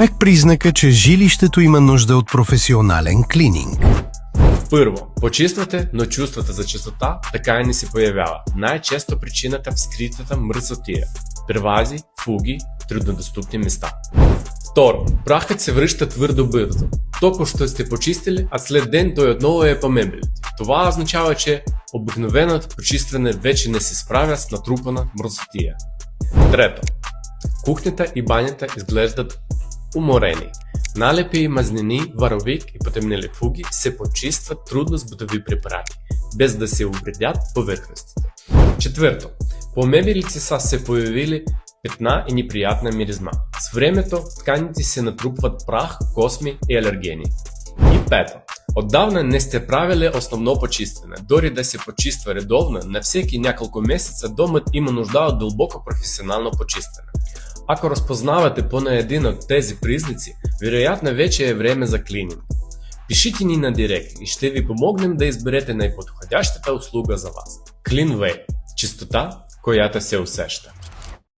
5 признака, че жилището има нужда от професионален клининг. Първо, почиствате, но чувствата за чистота така и не се появява. Най-често причината в скритата мръсотия, первази, фуги, труднодостъпни места. Второ, прахът се връща твърдо бързо. Току-що сте почистили, а след ден той отново е по мебелите. Това означава, че обикновеното почистване вече не се справя с натрупана мръсотия. Трето, кухнята и банята изглеждат уморени. Налепи, мазнини, варовик и потемнели фуги се почистват трудно с битови препарати, без да се увредят повърхностите. Четвърто, по мебелите са се появили петна и неприятна миризма. С времето в тканите се натрупват прах, косми и алергени. И пето, отдавна не сте правили основно почистване. Дори да се почиства редовно, на всеки няколко месеца домът има нужда от дълбоко професионално почистване. Ако разпознавате поне един от тези признаци, вероятно вече е време за клининг. Пишите ни на директ и ще ви помогнем да изберете най-подходящата услуга за вас. CleanWay – чистота, която се усеща.